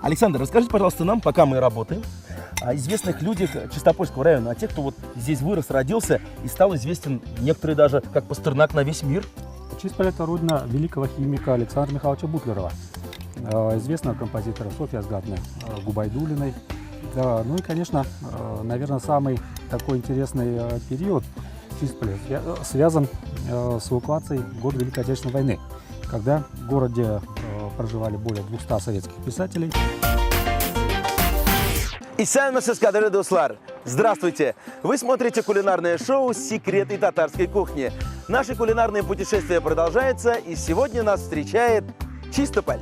Александр, расскажите, пожалуйста, нам, пока мы работаем, о известных людях Чистопольского района, о тех, кто вот здесь вырос, родился и стал известен, некоторые даже, как Пастернак, на весь мир. Чистполь – это родина великого химика Александра Михайловича Бутлерова, известного композитора Софьи Асгатовны Губайдуллиной. Да, ну и, конечно, наверное, самый такой интересный период в Чистполе связан с эвакуацией в год Великой Отечественной войны, когда в городе проживали более 200 советских писателей. Здравствуйте! Вы смотрите кулинарное шоу «Секреты татарской кухни». Наше кулинарное путешествие продолжается, и сегодня нас встречает Чистополь.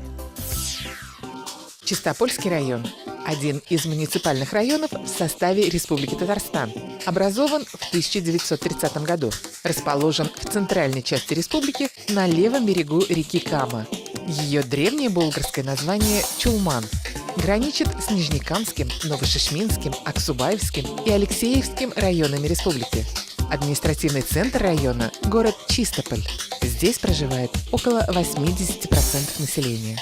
Чистопольский район – один из муниципальных районов в составе Республики Татарстан. Образован в 1930 году. Расположен в центральной части республики на левом берегу реки Кама. Ее древнее болгарское название – Чулман. Граничит с Нижнекамским, Новошишминским, Аксубаевским и Алексеевским районами республики. Административный центр района – город Чистополь. Здесь проживает около 80% населения.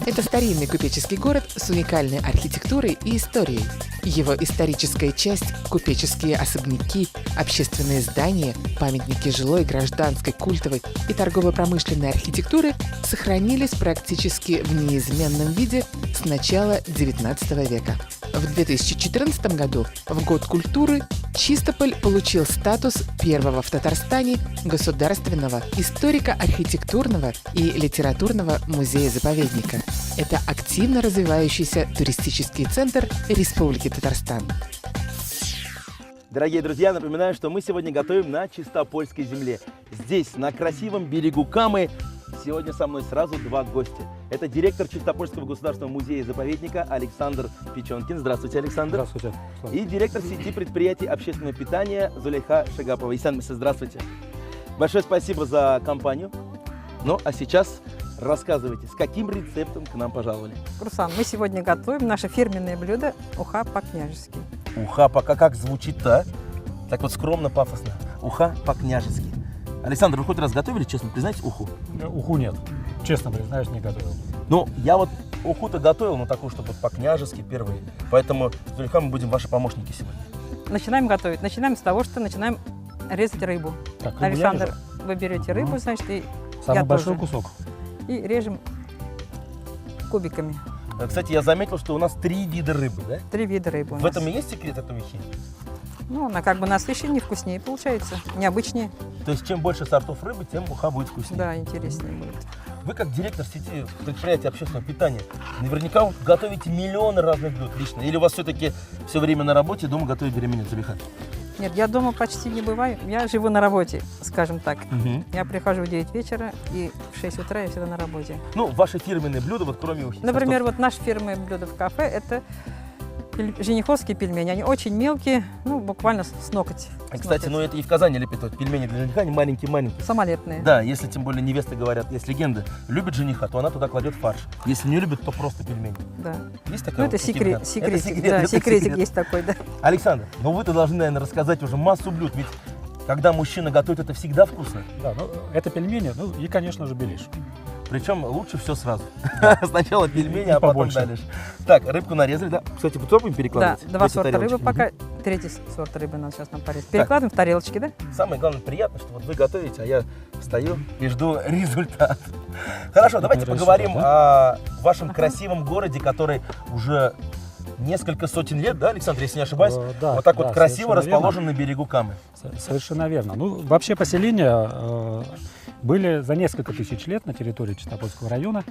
Это старинный купеческий город с уникальной архитектурой и историей. Его историческая часть – купеческие особняки, общественные здания, памятники жилой, гражданской, культовой и торгово-промышленной архитектуры – сохранились практически в неизменном виде с начала XIX века. В 2014 году, в Год культуры, Чистополь получил статус первого в Татарстане государственного историко-архитектурного и литературного музея-заповедника. Это активно развивающийся туристический центр Республики Татарстан. Дорогие друзья, напоминаю, что мы сегодня готовим на Чистопольской земле. Здесь, на красивом берегу Камы, сегодня со мной сразу два гостя. Это директор Чистопольского государственного музея-заповедника Александр Печенкин. Здравствуйте, Александр. Здравствуйте. И директор сети предприятий общественного питания Зулейха Шагапова. Исанмиса, здравствуйте. Большое спасибо за компанию. Ну, а сейчас рассказывайте, с каким рецептом к нам пожаловали? Руслан, мы сегодня готовим наше фирменное блюдо уха по-княжески. Уха пока как звучит-то, так вот скромно, пафосно. Уха по-княжески. Александр, вы хоть раз готовили, честно признайтесь, уху? Уху нет. Честно признаюсь, не готовил. Ну, я вот уху-то готовил, но такую, чтобы вот по-княжески впервые. Поэтому с Зулейха мы будем ваши помощники сегодня. Начинаем готовить. Начинаем с того, что начинаем резать рыбу. Так, рыбу Александр, я вы берете рыбу, значит, и самый я большой тоже. кусок. И режем кубиками. Кстати, я заметил, что у нас 3 вида рыбы, да? 3 вида рыбы у В нас. этом и есть секрет этой ухи? Ну, она как бы насыщеннее, вкуснее получается, необычнее. То есть, чем больше сортов рыбы, тем уха будет вкуснее. Да, интереснее будет. Вы, как директор сети предприятия общественного питания, наверняка готовите миллионы разных блюд лично. Или у вас все-таки все время на работе, дома готовить беременна Зулейха? Нет, я дома почти не бываю. Я живу на работе, скажем так. Угу. Я прихожу в 9 вечера, и в 6 утра я всегда на работе. Ну, ваши фирменные блюда, вот кроме ухи. Например, вот наше фирменное блюдо в кафе – это жениховские пельмени. Они очень мелкие, ну, буквально с ноготь. Кстати, ну это и в Казани лепят вот пельмени для жениха, они маленькие-маленькие. Самолетные. Да, если тем более невесты говорят, есть легенда, любит жениха, то она туда кладет фарш. Если не любит, то просто пельмени. Да. Есть такая? Ну, это вот секретик, это секретик есть такой, да. Александр, ну вы-то должны, наверное, рассказать уже массу блюд, ведь когда мужчина готовит, это всегда вкусно. Да, ну, это пельмени, ну и, конечно же, беляш. Причем лучше все сразу. Сначала пельмени, И а потом побольше. дальше. Так, рыбку нарезали, да? Кстати, попробуем Да, перекладывать? 2 Эти сорта тарелочки. рыбы пока, 3-й сорт рыбы надо сейчас нам порезать. Перекладываем в тарелочки, да? Самое главное, приятно, что вот вы готовите, а я стою и жду результат. Хорошо, давайте поговорим о вашем красивом городе, который уже несколько сотен лет, да, Александр, если не ошибаюсь, Да, вот так вот да, красиво совершенно расположен на берегу Камы. Совершенно верно. Ну, вообще поселения были за несколько тысяч лет на территории Чистопольского района,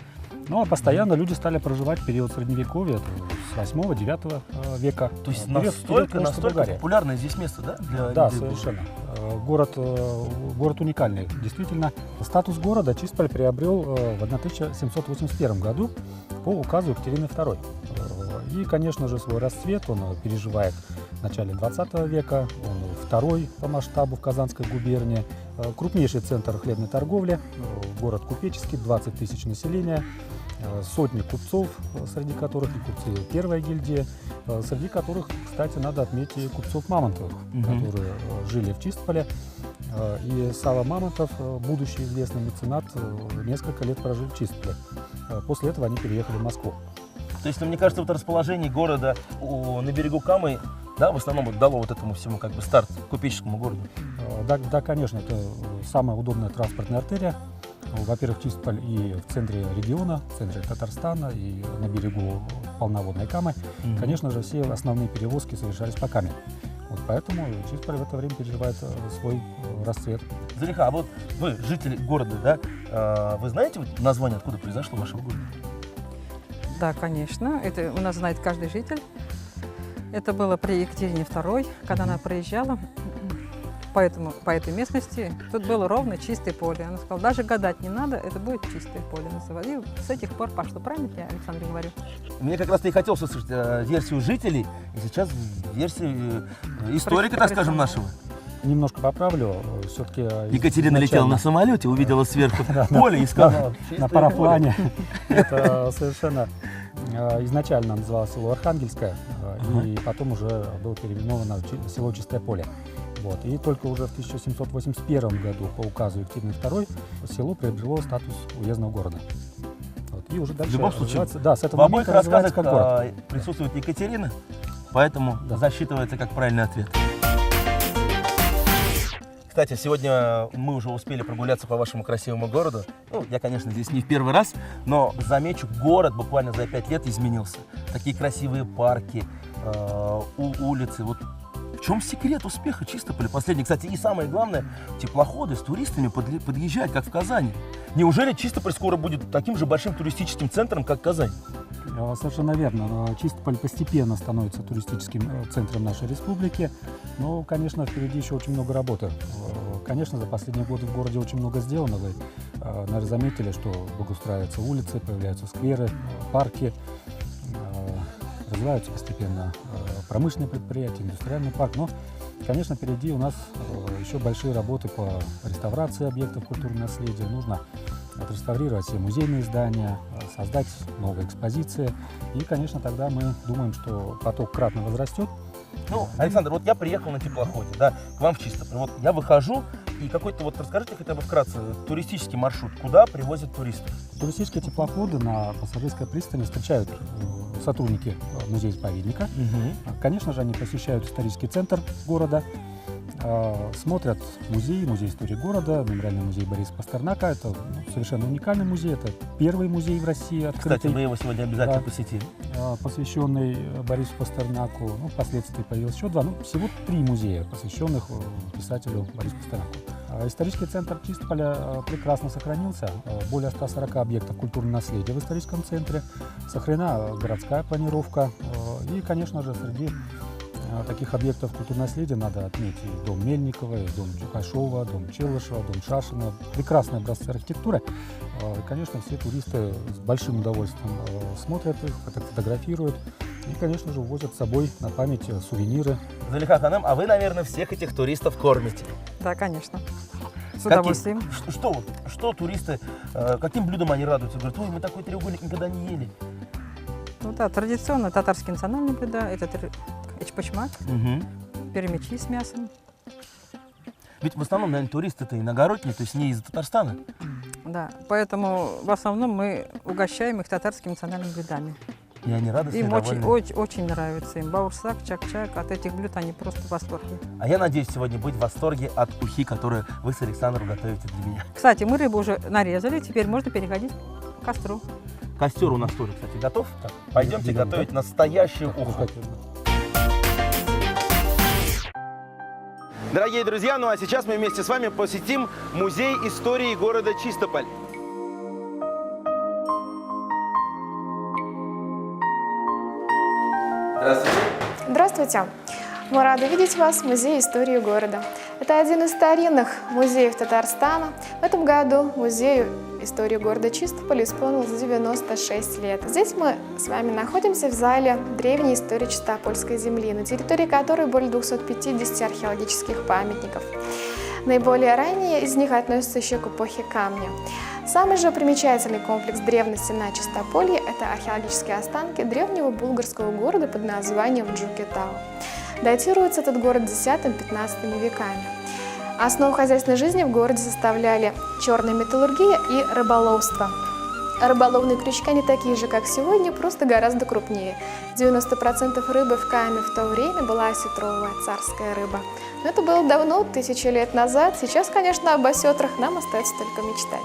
ну а постоянно люди стали проживать в период Средневековья, с 8-9 века. То есть Период настолько Болгарии. популярное здесь место, да? Для Да, людей было? совершенно. Город уникальный. Действительно, статус города Чистполь приобрел в 1781 году по указу Екатерины II. И, конечно же, свой расцвет он переживает в начале 20 века. Он второй по масштабу в Казанской губернии. Крупнейший центр хлебной торговли, город купеческий, 20 тысяч населения, сотни купцов, среди которых и купцы первой гильдии, среди которых, кстати, надо отметить и купцов Мамонтовых, которые жили в Чистполе. И Сава Мамонтов, будущий известный меценат, несколько лет прожил в Чистполе. После этого они переехали в Москву. То есть, ну, мне кажется, вот расположение города на берегу Камы, да, в основном вот дало вот этому всему как бы старт купеческому городу. Да, конечно, это самая удобная транспортная артерия. Во-первых, Чистополь и в центре региона, в центре Татарстана, и на берегу полноводной Камы. Конечно же, все основные перевозки совершались по Каме. Вот поэтому Чистополь в это время переживает свой расцвет. Зулейха, а вот вы, жители города, да, вы знаете вот название, откуда произошло вашего города? Да, конечно. Это у нас знает каждый житель. Это было при Екатерине II, когда она проезжала по этой местности. Тут было ровно чистое поле. Она сказала, даже гадать не надо, это будет чистое поле. И с этих пор пошло. Правильно я, Александр, говорю? Мне как раз-то и хотелось услышать версию жителей, и сейчас версию историка, так скажем, нашего. Немножко поправлю, все-таки... Екатерина летела на самолете, увидела сверху поле и сказала... На параплане. Это совершенно изначально называлось село Архангельское, и потом уже было переименовано в село Чистое поле. Вот. И только уже в 1781 году по указу Екатерины II село приобрело статус уездного города. Вот. И уже дальше В любом случае, да, с этого в обоих момента развивается как город. рассказах присутствует Екатерина, поэтому засчитывается как правильный ответ. Кстати, сегодня мы уже успели прогуляться по вашему красивому городу. Ну, я, конечно, здесь не в первый раз, но замечу, город буквально за 5 лет изменился. Такие красивые парки, улицы. Вот в чем секрет успеха Чистополя последний? Кстати, и самое главное, теплоходы с туристами подъезжают, как в Казани. Неужели Чистополь скоро будет таким же большим туристическим центром, как Казань? Совершенно верно. Чистополь постепенно становится туристическим центром нашей республики. Но, конечно, впереди еще очень много работы. Конечно, за последние годы в городе очень много сделано. Вы, наверное, заметили, что благоустраиваются улицы, появляются скверы, парки. Развиваются постепенно промышленные предприятия, индустриальный парк. Но, конечно, впереди у нас еще большие работы по реставрации объектов культурного наследия. Нужно отреставрировать все музейные здания, создать новые экспозиции. И, конечно, тогда мы думаем, что поток кратно возрастет. Ну, Александр, вот я приехал на теплоходе, да, к вам в Чистополь. Вот я выхожу, и какой-то, вот расскажите хотя бы вкратце, туристический маршрут, куда привозят туристов? Туристические теплоходы на пассажирской пристани встречают сотрудники музея-заповедника. Конечно же, они посещают исторический центр города, смотрят музей истории города, мемориальный музей Бориса Пастернака. Это совершенно уникальный музей, это первый музей в России открытый. Кстати, мы его сегодня обязательно посетим. Посвященный Борису Пастернаку. Ну, впоследствии появилось еще 2, всего 3 музея, посвященных писателю Борису Пастернаку. Исторический центр Чистополя прекрасно сохранился. Более 140 объектов культурного наследия в историческом центре. Сохранена городская планировка. И, конечно же, среди таких объектов культурного наследия надо отметить и дом Мельникова, и дом Чукашова, дом Челышева, дом Шашина. Прекрасные образцы архитектуры. Конечно, все туристы с большим удовольствием смотрят их, фотографируют. И, конечно же, увозят с собой на память сувениры. Зулейха Ханам, а вы, наверное, всех этих туристов кормите? Да, конечно. С удовольствием. Что туристы, каким блюдом они радуются? Говорят, ой, мы такой треугольник никогда не ели. Ну да, традиционно татарские национальные блюда. Это эчпочмак, перемечи с мясом. Ведь в основном, наверное, туристы-то иногородние, то есть не из Татарстана. Да, поэтому в основном мы угощаем их татарскими национальными блюдами. И они радостны, Им довольны. очень нравится. Им баурсак, чак-чак. От этих блюд они просто в восторге. А я надеюсь сегодня быть в восторге от ухи, которую вы с Александром готовите для меня. Кстати, мы рыбу уже нарезали, теперь можно переходить к костру. Костер у нас тоже, кстати, готов. Пойдемте готовить настоящую уху. Дорогие друзья, ну а сейчас мы вместе с вами посетим музей истории города Чистополь. Здравствуйте. Здравствуйте! Мы рады видеть вас в Музее истории города. Это один из старинных музеев Татарстана. В этом году Музею истории города Чистополь исполнилось 96 лет. Здесь мы с вами находимся в зале древней истории Чистопольской земли, на территории которой более 250 археологических памятников. Наиболее ранние из них относятся еще к эпохе камня. Самый же примечательный комплекс древности на Чистополье – это археологические останки древнего булгарского города под названием Джукетау. Датируется этот город X-XV веками. Основу хозяйственной жизни в городе составляли черная металлургия и рыболовство. Рыболовные крючки не такие же, как сегодня, просто гораздо крупнее. 90% рыбы в Каме в то время была осетровая царская рыба. Но это было давно, 1000 лет назад. Сейчас, конечно, об осетрах нам остается только мечтать.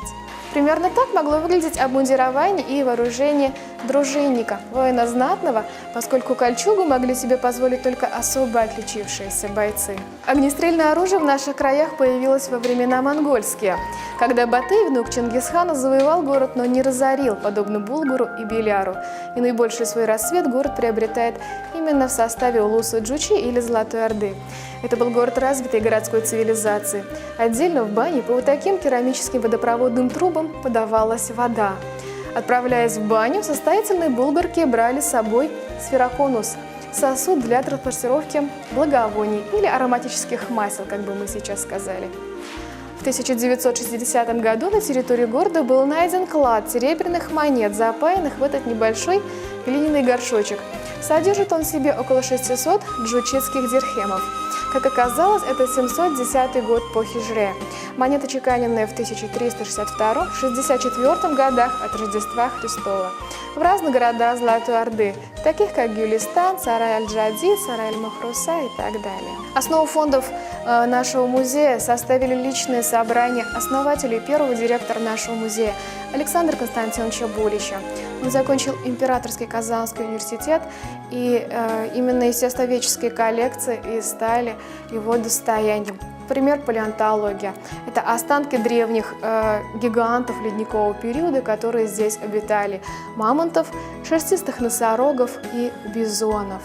Примерно так могло выглядеть обмундирование и вооружение дружинника, воина знатного, поскольку кольчугу могли себе позволить только особо отличившиеся бойцы. Огнестрельное оружие в наших краях появилось во времена монгольские, когда Батый, внук Чингисхана, завоевал город, но не разорил, подобно Булгуру и Беляру. И наибольший свой расцвет город приобретает именно в составе Улуса Джучи или Золотой Орды. Это был город развитой городской цивилизации. Отдельно в бане по вот таким керамическим водопроводным трубам подавалась вода. Отправляясь в баню, состоятельные булгарки брали с собой сфероконус – сосуд для транспортировки благовоний или ароматических масел, как бы мы сейчас сказали. В 1960 году на территории города был найден клад серебряных монет, запаянных в этот небольшой глиняный горшочек. Содержит он в себе около 600 джучитских дирхемов. Как оказалось, это 710 год по хижре. Монеты, чеканенные в 1362-64 годах от Рождества Христова. В разных городах Золотой Орды, таких как Гюлистан, Сарай-аль-Джади, Сарай-аль-Махруса и так далее. Основу фондов нашего музея составили личные собрания основателей первого директора нашего музея Александра Константиновича Булича. Он закончил Императорский Казанский университет, и именно естествоведческие коллекции и стали его достоянием. Например, палеонтология. Это останки древних гигантов ледникового периода, которые здесь обитали. Мамонтов, шерстистых носорогов и бизонов.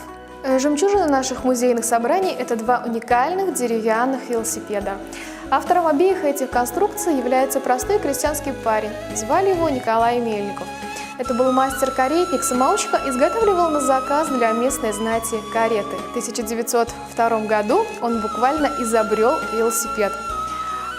Жемчужина наших музейных собраний – это 2 уникальных деревянных велосипеда. Автором обеих этих конструкций является простой крестьянский парень. Звали его Николай Мельников. Это был мастер-каретник-самоучка, изготавливал на заказ для местной знати кареты. В 1902 году он буквально изобрел велосипед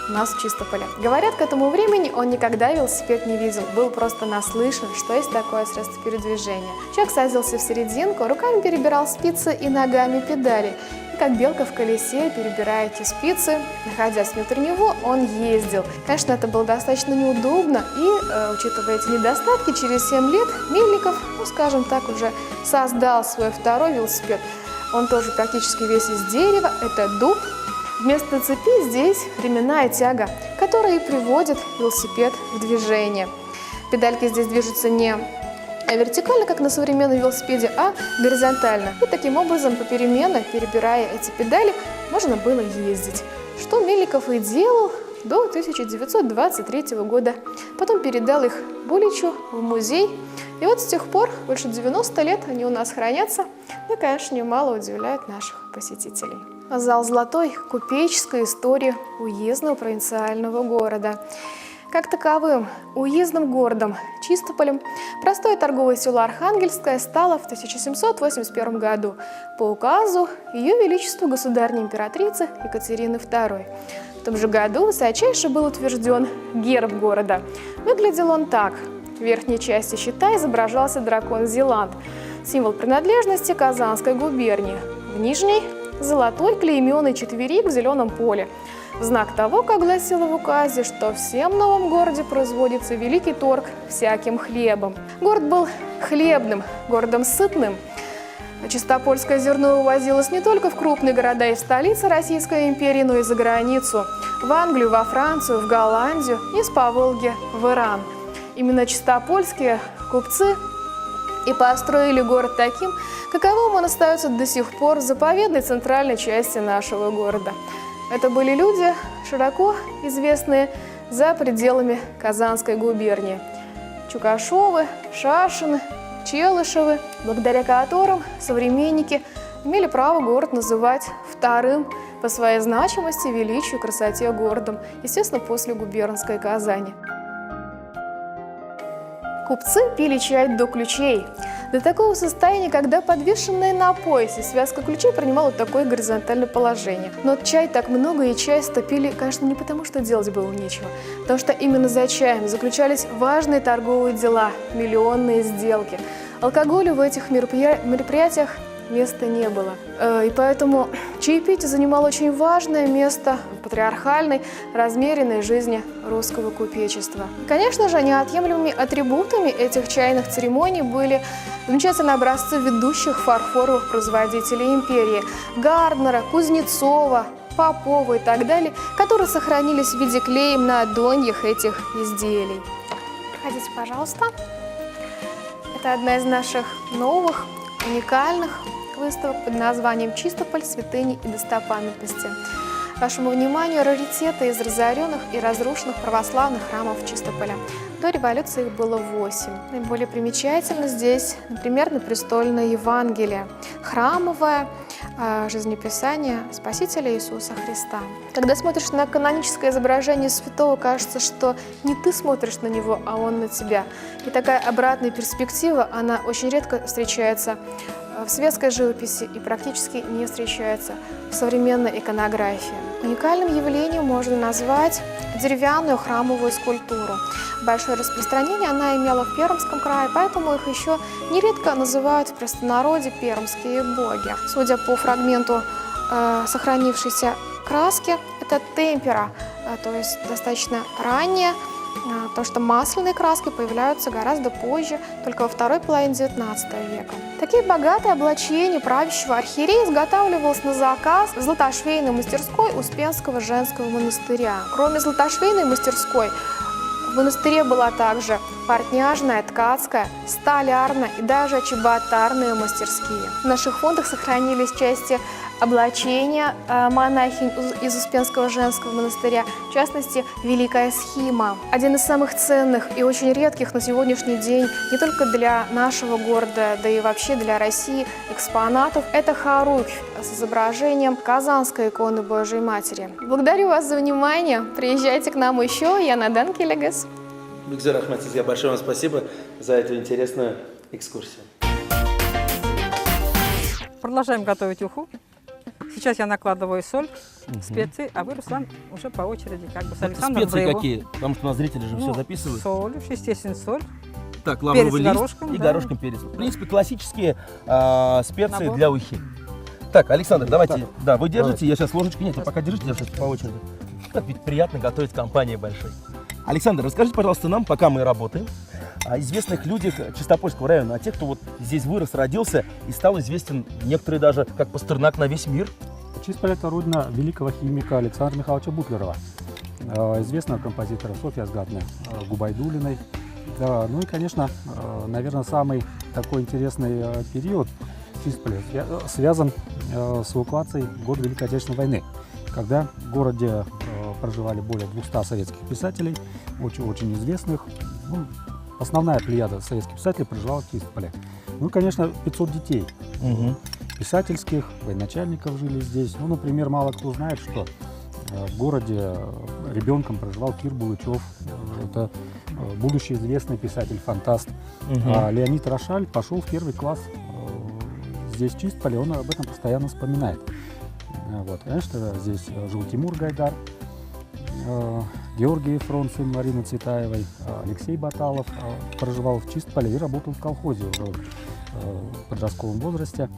у нас в Чистополе. Говорят, к этому времени он никогда велосипед не видел, был просто наслышан, что есть такое средство передвижения. Человек садился в серединку, руками перебирал спицы и ногами педали. И как белка в колесе, перебирая эти спицы, находясь внутри него, он ездил. Конечно, это было достаточно неудобно, и, учитывая эти недостатки, через 7 лет Мельников, скажем так, уже создал свой второй велосипед. Он тоже практически весь из дерева, это дуб. Вместо цепи здесь ременная тяга, которая и приводит велосипед в движение. Педальки здесь движутся не вертикально, как на современном велосипеде, а горизонтально. И таким образом, попеременно, перебирая эти педали, можно было ездить. Что Мельников и делал до 1923 года. Потом передал их Буличу в музей. И вот с тех пор, больше 90 лет, они у нас хранятся. И, конечно, немало удивляют наших посетителей. Зал «Золотой» – купеческая история уездного провинциального города. Как таковым уездным городом Чистополем простое торговое село Архангельское стало в 1781 году по указу Ее Величества государни-императрицы Екатерины II. В том же году высочайше был утвержден герб города. Выглядел он так. В верхней части щита изображался дракон Зеланд, символ принадлежности Казанской губернии. В нижней – золотой клейменный четверик в зеленом поле. В знак того, как гласило в указе, что в всем новом городе производится великий торг всяким хлебом. Город был хлебным, городом сытным. Чистопольское зерно увозилось не только в крупные города и в столицы Российской империи, но и за границу – в Англию, во Францию, в Голландию и с Поволги в Иран. Именно чистопольские купцы и построили город таким, каковым он остается до сих пор в заповедной центральной части нашего города. Это были люди, широко известные за пределами Казанской губернии. Чукашевы, Шашины, Челышевы, благодаря которым современники имели право город называть вторым по своей значимости, величию и красоте городом, естественно, после губернской Казани. Купцы пили чай до ключей. До такого состояния, когда подвешенная на поясе связка ключей принимала такое горизонтальное положение. Но чай так много и часто пили, конечно, не потому, что делать было нечего, потому что именно за чаем заключались важные торговые дела, миллионные сделки. Алкоголю в этих мероприятиях места не было. И поэтому чаепитие занимало очень важное место в патриархальной, размеренной жизни русского купечества. Конечно же, неотъемлемыми атрибутами этих чайных церемоний были замечательные образцы ведущих фарфоровых производителей империи – Гарднера, Кузнецова, Попова и так далее, которые сохранились в виде клеем на доньях этих изделий. Проходите, пожалуйста. Это одна из наших новых, уникальных выставок под названием «Чистополь. Святыни и достопамятности». Вашему вниманию раритеты из разоренных и разрушенных православных храмов Чистополя. До революции их было 8. Наиболее примечательно здесь, например, напрестольное Евангелие, храмовое жизнеписание Спасителя Иисуса Христа. Когда смотришь на каноническое изображение святого, кажется, что не ты смотришь на него, а он на тебя. И такая обратная перспектива, она очень редко встречается в светской живописи и практически не встречается в современной иконографии. Уникальным явлением можно назвать деревянную храмовую скульптуру. Большое распространение она имела в Пермском крае, поэтому их еще нередко называют в простонародье пермские боги. Судя по фрагменту сохранившейся краски, это темпера, то есть достаточно ранняя, потому что масляные краски появляются гораздо позже, только во второй половине XIX века. Такие богатые облачения правящего архиерея изготавливалось на заказ в золотошвейной мастерской Успенского женского монастыря. Кроме золотошвейной мастерской, в монастыре была также портняжная, ткацкая, столярная и даже чеботарные мастерские. В наших фондах сохранились части облачения монахинь из Успенского женского монастыря, в частности, Великая Схима. Один из самых ценных и очень редких на сегодняшний день не только для нашего города, да и вообще для России экспонатов – это хоругвь с изображением Казанской иконы Божией Матери. Благодарю вас за внимание. Приезжайте к нам еще. Яна Данкелегас. Бигзор Ахматизия, большое вам спасибо за эту интересную экскурсию. Продолжаем готовить уху. Сейчас я накладываю соль, специи, а вы, Руслан, уже по очереди, как бы с Александром Специи Брейво. какие? Потому что у нас зрители же все записывают. Соль, естественно, соль. Так, лавровый перец лист горошком, и да. горошком перец. В принципе, классические специи Набор. для ухи. Так, Александр, давайте, да, вы держите, я сейчас ложечку, нет, пока держите, я сейчас по очереди. Так ведь приятно готовить в компании большой. Александр, расскажите, пожалуйста, нам, пока мы работаем, о известных людях Чистопольского района, о тех, кто вот здесь вырос, родился и стал известен, некоторые даже как Пастернак, на весь мир. Чистполь – это родина великого химика Александра Михайловича Бутлерова, известного композитора Софьи Асгатны Губайдулиной. Да, ну и, конечно, наверное, самый такой интересный период в Чистполе связан с эвакуацией в год Великой Отечественной войны, когда в городе проживали более 200 советских писателей, очень известных. Ну, основная плеяда советских писателей проживала в Чистполе. Ну и, конечно, 500 детей. Писательских, военачальников жили здесь. Ну, например, мало кто знает, что в городе ребенком проживал Кир Булычев. Это будущий известный писатель-фантаст. А Леонид Рошаль пошел в первый класс здесь, в Чистполе. Он об этом постоянно вспоминает. Вот. Конечно, здесь жил Тимур Гайдар, Георгий Фронцин, Марина Цветаевой, Алексей Баталов проживал в Чистполе и работал в колхозе уже в подростковом возрасте,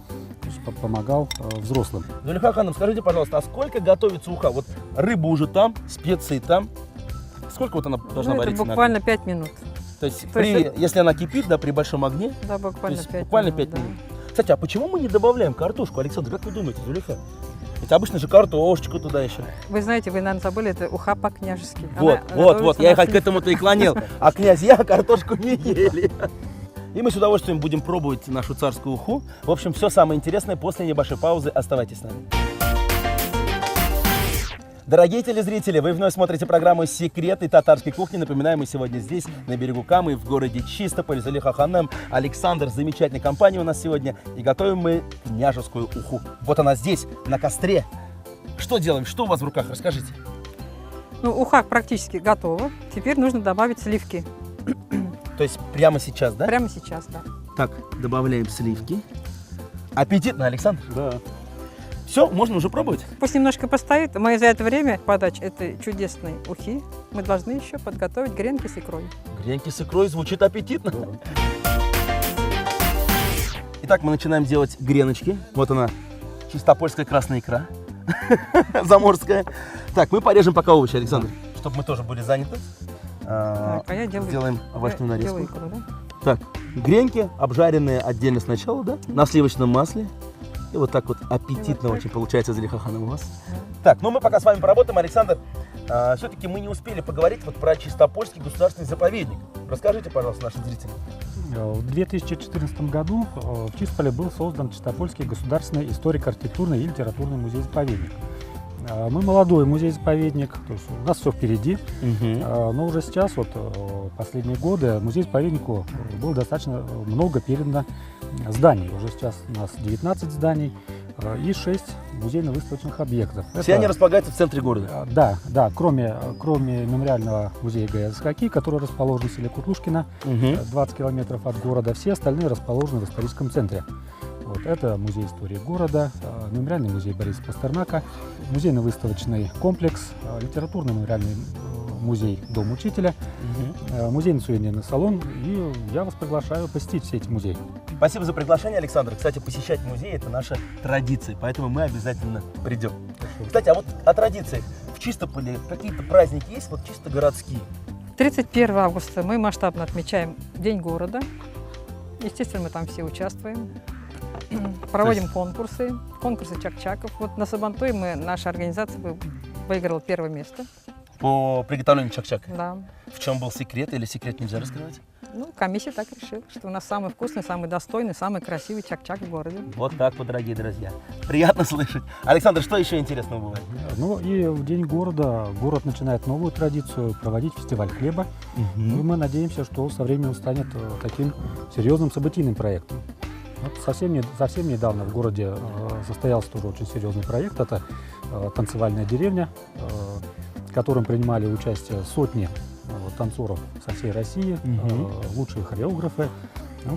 помогал взрослым. Зулейха Ханым, скажите, пожалуйста, а сколько готовится уха? Вот рыба уже там, специи там. Сколько вот она должна Это вариться? буквально 5 минут. То есть, То есть если она кипит, да, при большом огне, Да, буквально то есть 5 буквально минут. 5 да. минут. Кстати, а почему мы не добавляем картошку, Александр? Как вы думаете, Зулейха? Ведь обычно же картошечку туда еще. Вы знаете, вы, наверное, забыли, это уха по-княжески. Вот, Она вот, готовится я на к этому-то и клонил. А князья картошку не ели. И мы с удовольствием будем пробовать нашу царскую уху. В общем, все самое интересное после небольшой паузы. Оставайтесь с нами. Дорогие телезрители, вы вновь смотрите программу «Секреты татарской кухни». Напоминаю, мы сегодня здесь, на берегу Камы, в городе Чистополь. Зулейха Ханым, Александр, замечательная компания у нас сегодня. И готовим мы княжескую уху. Вот она здесь, на костре. Что делаем? Что у вас в руках? Расскажите. Ну, уха практически готова. Теперь нужно добавить сливки. То есть прямо сейчас, да? Прямо сейчас, да. Так, добавляем сливки. Аппетитно, Александр. Да. Все, можно уже пробовать? Пусть немножко постоит. Мы за это время подачи этой чудесной ухи мы должны еще подготовить гренки с икрой. Гренки с икрой звучит аппетитно. Итак, мы начинаем делать греночки. Вот она, чистопольская красная икра. Заморская. Так, мы порежем пока овощи, Александр, чтобы мы тоже были заняты. Так, а я Сделаем овощную нарезку. делаю икру, да? Так, гренки обжаренные отдельно сначала, да? На сливочном масле. И вот так вот аппетитно вот так. очень получается, Зелихахан, у вас. Так, ну мы пока с вами поработаем, Александр. Все-таки мы не успели поговорить вот про Чистопольский государственный заповедник. Расскажите, пожалуйста, нашим зрителям. В 2014 году в Чистполе был создан Чистопольский государственный историко-архитектурный и литературный музей-заповедник. Мы молодой музей-заповедник, то есть у нас все впереди, но уже сейчас, вот последние годы, музей-заповеднику было достаточно много передано зданий. Уже сейчас у нас 19 зданий и 6 музейно-выставочных объектов. Все они располагаются в центре города. Да, кроме мемориального музея ГСХК, который расположен в селе Кутлушкино, 20 километров от города, все остальные расположены в историческом центре. Вот, это музей истории города, мемориальный музей Бориса Пастернака, музейно-выставочный комплекс, литературный мемориальный музей Дом учителя, музейный сувенирный салон. И я вас приглашаю посетить все эти музеи. Спасибо за приглашение, Александр. Кстати, посещать музей – это наша традиция, поэтому мы обязательно придем. Кстати, а вот о традициях. В Чистополе какие-то праздники есть, вот чисто городские? 31 августа мы масштабно отмечаем День города. Естественно, мы там все участвуем. Проводим конкурсы чак-чаков. Вот на Сабантуе наша организация выиграла первое место. По приготовлению чак-чака? Да. В чем был секрет или секрет нельзя раскрывать? Ну, комиссия так решила, что у нас самый вкусный, самый достойный, самый красивый чак-чак в городе. Вот так вот, дорогие друзья. Приятно слышать. Александр, что еще интересного бывает? Ну и в День города город начинает новую традицию проводить фестиваль хлеба. И мы надеемся, что со временем станет таким серьезным событийным проектом. Вот совсем недавно в городе состоялся тоже очень серьезный проект. Это танцевальная деревня, в котором принимали участие сотни танцоров со всей России, лучшие хореографы,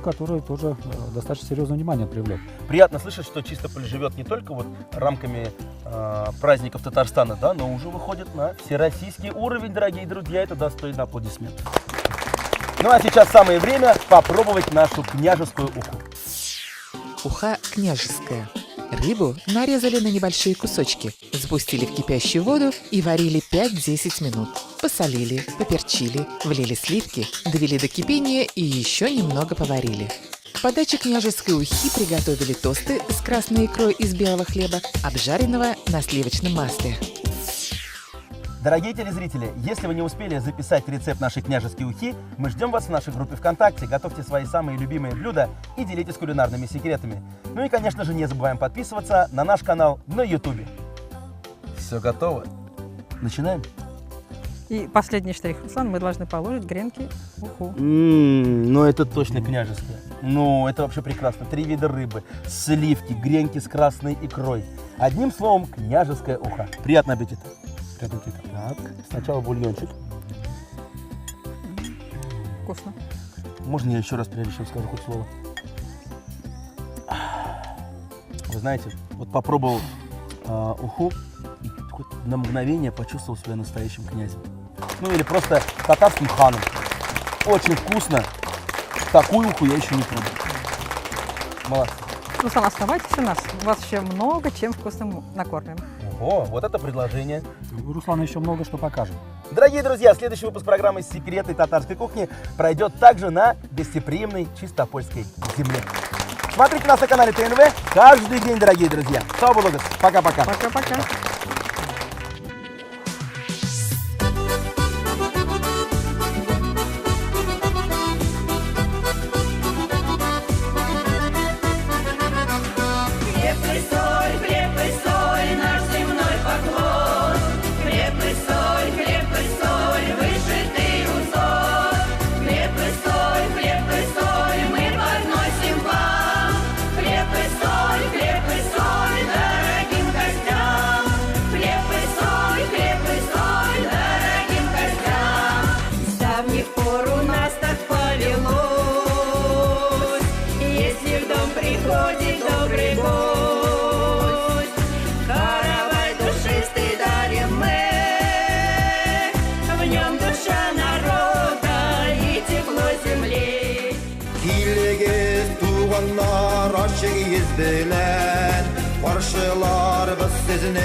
которые тоже достаточно серьезное внимание привлек. Приятно слышать, что Чистополь живет не только вот рамками праздников Татарстана, да, но уже выходит на всероссийский уровень, дорогие друзья. Это достойно аплодисментов. Ну а сейчас самое время попробовать нашу княжескую уху. Уха княжеская. Рыбу нарезали на небольшие кусочки, запустили в кипящую воду и варили 5-10 минут. Посолили, поперчили, влили сливки, довели до кипения и еще немного поварили. К подаче княжеской ухи приготовили тосты с красной икрой из белого хлеба, обжаренного на сливочном масле. Дорогие телезрители, если вы не успели записать рецепт нашей княжеской ухи, мы ждем вас в нашей группе ВКонтакте. Готовьте свои самые любимые блюда и делитесь кулинарными секретами. Ну и, конечно же, не забываем подписываться на наш канал на YouTube. Все готово? Начинаем? И последний штрих, Руслан, мы должны положить гренки в уху. Ну это точно княжеское. Ну это вообще прекрасно. 3 вида рыбы, сливки, гренки с красной икрой. Одним словом, княжеская уха. Приятного аппетита. Так, сначала бульончик. Вкусно. Можно я еще раз, прежде чем скажу хоть слово? Вы знаете, вот попробовал уху и хоть на мгновение почувствовал себя настоящим князем. Ну или просто татарским ханом. Очень вкусно. Такую уху я еще не пробовал. Молодцы. Руслан, оставайтесь у нас. У вас еще много чем вкусным накормим. Ого, вот это предложение. У Руслана еще много что покажем. Дорогие друзья, следующий выпуск программы «Секреты татарской кухни» пройдет также на гостеприимной Чистопольской земле. Смотрите нас на канале ТНВ каждый день, дорогие друзья. Пока-пока. Пока-пока. Tuğanlar bilen Karşılar biz sizin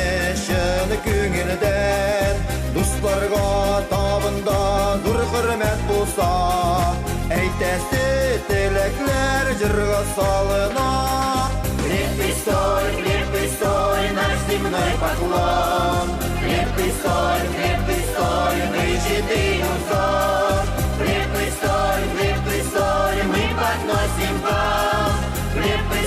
şın küngülden Dostlarga tabında zor hürmet bulsa Eytesi tilekler jırga salına Крепкий стой, наш земной поклон Крепкий стой, нынче узор Крепкий стой, мы подносим вам Крепкий